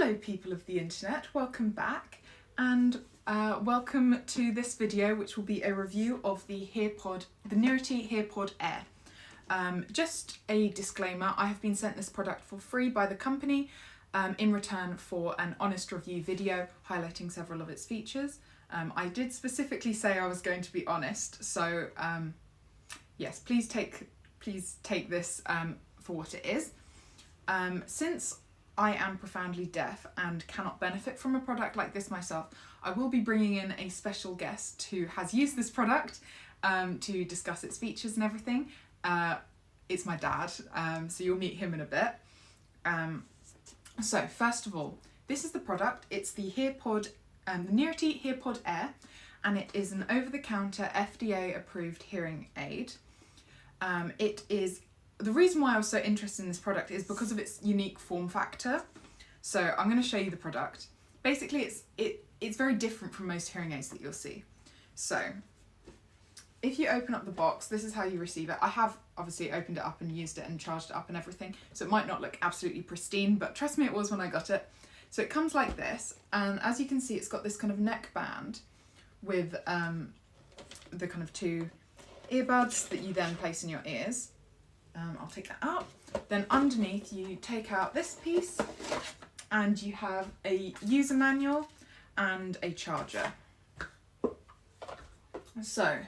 Hello people of the internet, welcome back and welcome to this video which will be a review of the Hearpod, the Nearity Hearpod Air. Just a disclaimer, I have been sent this product for free by the company in return for an honest review video highlighting several of its features. I did specifically say I was going to be honest, so yes, please take this for what it is. Since I am profoundly deaf and cannot benefit from a product like this myself, I will be bringing in a special guest who has used this product to discuss its features and everything. It's my dad, so you'll meet him in a bit. So first of all, this is the product. It's the Hearpod, the Nearity Hearpod Air, and it is an over-the-counter FDA approved hearing aid. The reason why I was so interested in this product is because of its unique form factor. So I'm going to show you the product. Basically, it's very different from most hearing aids that you'll see. So if you open up the box, this is how you receive it. I have obviously opened it up and used it and charged it up and everything, so it might not look absolutely pristine, but trust me, it was when I got it. So it comes like this, and as you can see, it's got this kind of neck band with the kind of two earbuds that you then place in your ears. I'll take that out. Then underneath you take out this piece and you have a user manual and a charger. So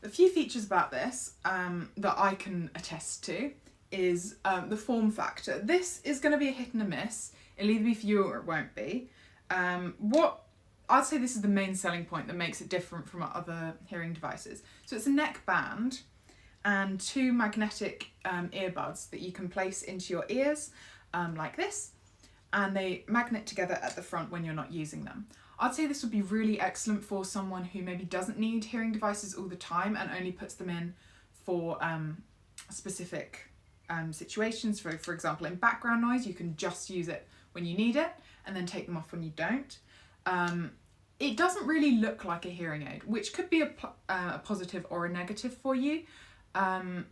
the few features about this that I can attest to is the form factor. This is going to be a hit and a miss. It'll either be for you or it won't be. What I'd say this is the main selling point that makes it different from other hearing devices. So it's a neck band and two magnetic earbuds that you can place into your ears like this, and they magnet together at the front when you're not using them. I'd say this would be really excellent for someone who maybe doesn't need hearing devices all the time and only puts them in for specific situations. For example, in background noise, you can just use it when you need it and then take them off when you don't. It doesn't really look like a hearing aid, which could be a positive or a negative for you. I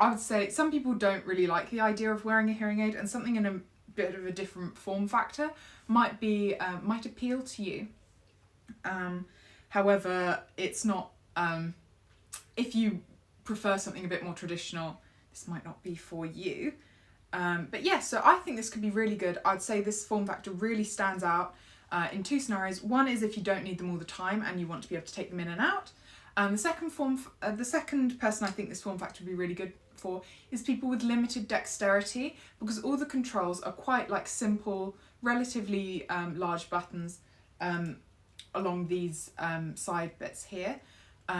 would say some people don't really like the idea of wearing a hearing aid, and something in a bit of a different form factor might appeal to you. However, it's not, if you prefer something a bit more traditional, this might not be for you. But yeah, so I think this could be really good. I'd say this form factor really stands out in two scenarios. One is if you don't need them all the time and you want to be able to take them in and out. The second person I think this form factor would be really good for is people with limited dexterity, because all the controls are quite like simple, relatively large buttons along these side bits here.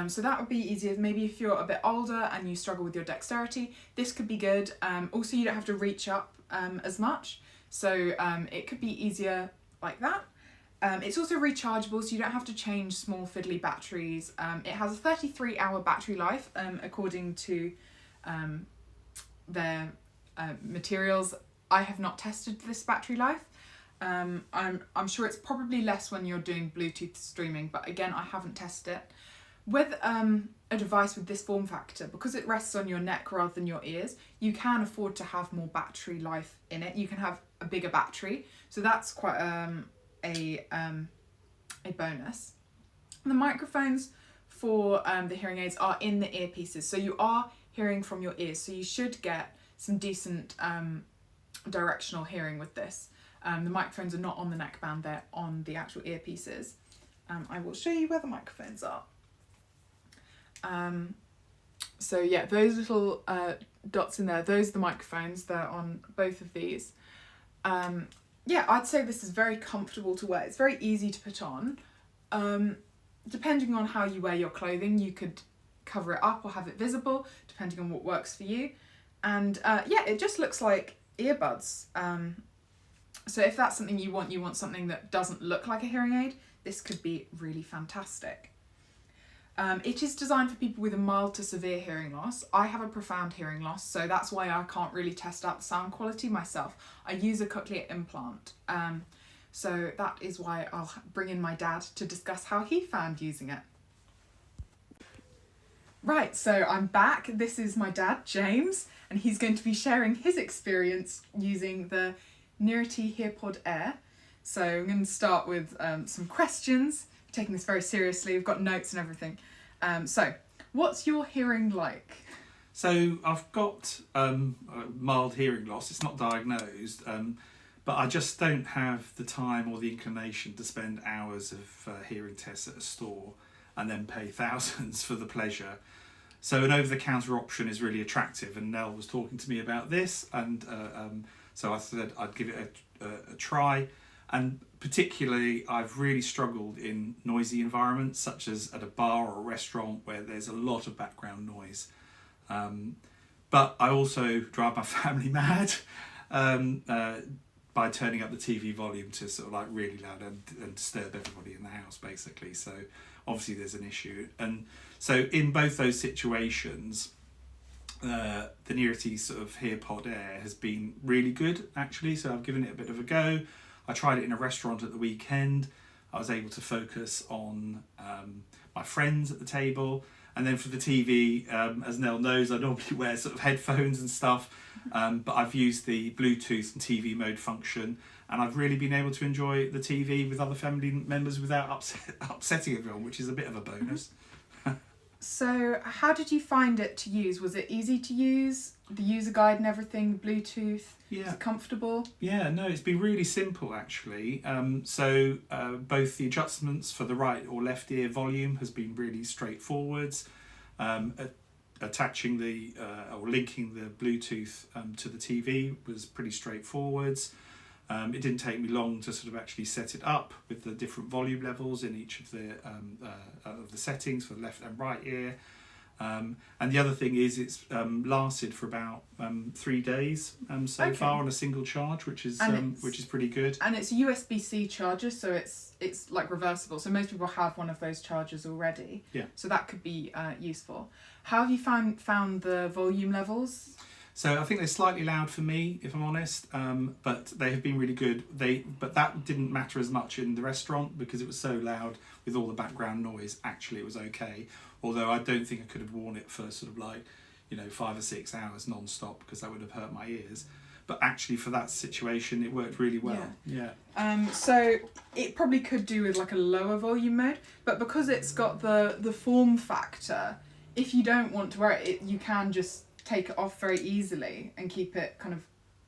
So that would be easier. Maybe if you're a bit older and you struggle with your dexterity, this could be good. Also, you don't have to reach up as much, so it could be easier like that. It's also rechargeable, so you don't have to change small fiddly batteries. It has a 33-hour battery life, according to their materials. I have not tested this battery life. I'm sure it's probably less when you're doing Bluetooth streaming, but again, I haven't tested it. With a device with this form factor, because it rests on your neck rather than your ears, you can afford to have more battery life in it. You can have a bigger battery, so that's quite a bonus. The microphones for the hearing aids are in the earpieces, so you are hearing from your ears, so you should get some decent directional hearing with this. The microphones are not on the neckband, they're on the actual earpieces. I will show you where the microphones are. So yeah, those little dots in there, those are the microphones. They're on both of these. Yeah, I'd say this is very comfortable to wear. It's very easy to put on. Depending on how you wear your clothing, you could cover it up or have it visible, depending on what works for you. And yeah, it just looks like earbuds. So if that's something you want something that doesn't look like a hearing aid, this could be really fantastic. It is designed for people with a mild to severe hearing loss. I have a profound hearing loss, so that's why I can't really test out the sound quality myself. I use a cochlear implant, so that is why I'll bring in my dad to discuss how he found using it. Right, so I'm back. This is my dad, James, and he's going to be sharing his experience using the Nearity Hearpod Air. So I'm going to start with some questions. We're taking this very seriously. We've got notes and everything. So, what's your hearing like? So I've got mild hearing loss. It's not diagnosed, but I just don't have the time or the inclination to spend hours of hearing tests at a store and then pay thousands for the pleasure. So an over-the-counter option is really attractive, and Nell was talking to me about this, and so I said I'd give it a try. And particularly, I've really struggled in noisy environments, such as at a bar or a restaurant where there's a lot of background noise. But I also drive my family mad by turning up the TV volume to sort of like really loud and disturb everybody in the house, basically. So obviously there's an issue. And so in both those situations, the Nearity sort of Hearpod Air has been really good, actually. So I've given it a bit of a go. I tried it in a restaurant at the weekend. I was able to focus on my friends at the table. And then for the TV, as Nell knows, I normally wear sort of headphones and stuff. But I've used the Bluetooth and TV mode function. And I've really been able to enjoy the TV with other family members without upsetting everyone, which is a bit of a bonus. So how did you find it to use? Was it easy to use? The user guide and everything, Bluetooth? Yeah. Was it comfortable? Yeah, no, it's been really simple actually. So both the adjustments for the right or left ear volume has been really straightforward. Attaching the or linking the Bluetooth to the TV was pretty straightforward. It didn't take me long to sort of actually set it up with the different volume levels in each of the settings for the left and right ear. And the other thing is it's lasted for about 3 days so far on a single charge, which is pretty good. And it's a USB-C charger, so it's like reversible. So most people have one of those chargers already. Yeah. So that could be useful. How have you found the volume levels? So I think they're slightly loud for me, if I'm honest, but they have been really good. But that didn't matter as much in the restaurant because it was so loud with all the background noise. Actually, it was okay. Although I don't think I could have worn it for sort of like, 5 or 6 hours non-stop because that would have hurt my ears. But actually, for that situation, it worked really well. Yeah. So it probably could do with like a lower volume mode, but because it's got the form factor, if you don't want to wear it, you can just take it off very easily and keep it kind of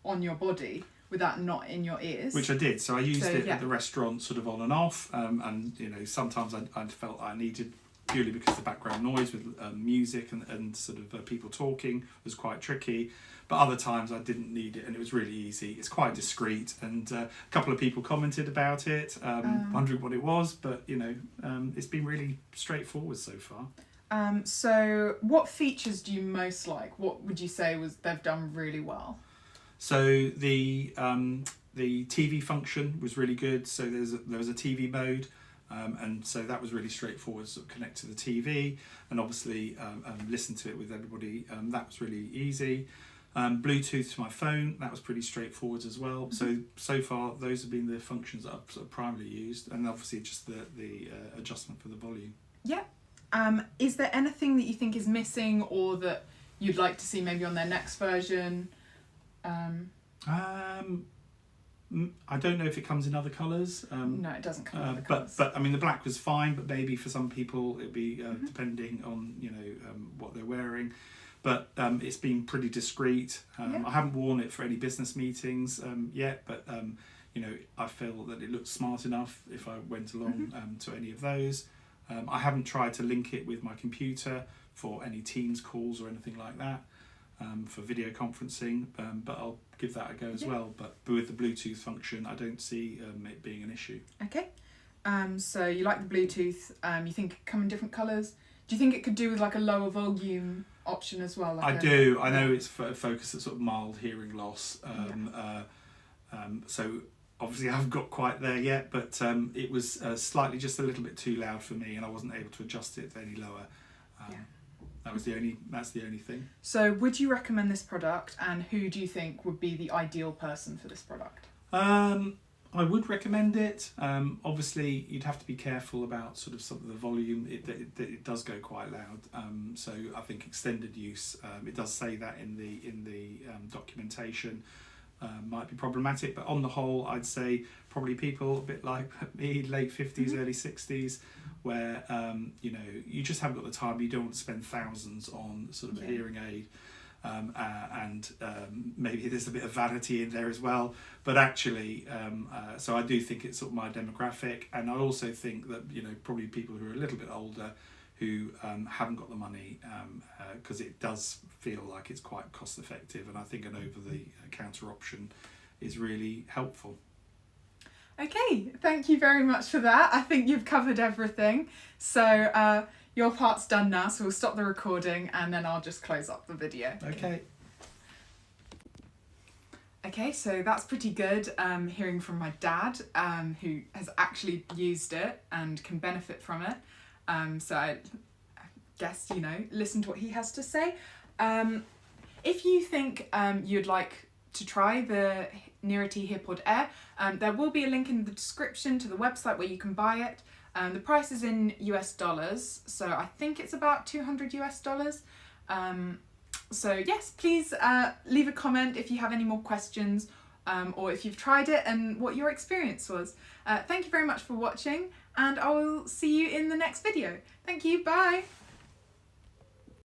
on your body without not in your ears. Which I did. So I used it at the restaurant sort of on and off. And sometimes I felt I needed, purely because the background noise with music and sort of people talking was quite tricky. But other times I didn't need it and it was really easy. It's quite discreet, and a couple of people commented about it, wondering what it was. But, it's been really straightforward so far. So what features do you most like? What would you say they've done really well? So the TV function was really good. So there was a TV mode, and so that was really straightforward. Sort of connect to the TV and obviously listen to it with everybody. That was really easy. Bluetooth to my phone, that was pretty straightforward as well. Mm-hmm. So far those have been the functions that I've sort of primarily used, and obviously just the adjustment for the volume. Yeah. Is there anything that you think is missing or that you'd like to see maybe on their next version? I don't know if it comes in other colours. No, it doesn't come in other colours. But I mean, the black was fine, but maybe for some people it'd be depending on what they're wearing. But it's been pretty discreet. I haven't worn it for any business meetings yet, but I feel that it looks smart enough if I went along to any of those. I haven't tried to link it with my computer for any Teams calls or anything like that, for video conferencing, but I'll give that a go as well. But with the Bluetooth function, I don't see it being an issue. Okay. So you like the Bluetooth, you think it come in different colours. Do you think it could do with like a lower volume option as well? I do. I know it's focused at sort of mild hearing loss. So obviously I haven't got quite there yet, but it was slightly just a little bit too loud for me, and I wasn't able to adjust it any lower. That's the only thing. So would you recommend this product, and who do you think would be the ideal person for this product? I would recommend it. Obviously, you'd have to be careful about sort of some of the volume. It does go quite loud. So I think extended use. It does say that in the documentation. might be problematic, but on the whole, I'd say probably people a bit like me, late 50s, early 60s, where you know, you just haven't got the time. You don't want to spend thousands on sort of a hearing aid, and maybe there's a bit of vanity in there as well. But actually, so I do think it's sort of my demographic, and I also think that, you know, probably people who are a little bit older, who haven't got the money, because it does feel like it's quite cost effective, and I think an over-the-counter option is really helpful. Okay, thank you very much for that. I think you've covered everything. So your part's done now, so we'll stop the recording and then I'll just close up the video. Okay. Okay, so that's pretty good, hearing from my dad, who has actually used it and can benefit from it. So I guess, you know, listen to what he has to say. If you think you'd like to try the Nearity Hearpod Air, there will be a link in the description to the website where you can buy it. The price is in US dollars, so I think it's about $200 US. So yes, please leave a comment if you have any more questions, or if you've tried it and what your experience was. Thank you very much for watching, and I will see you in the next video. Thank you, bye!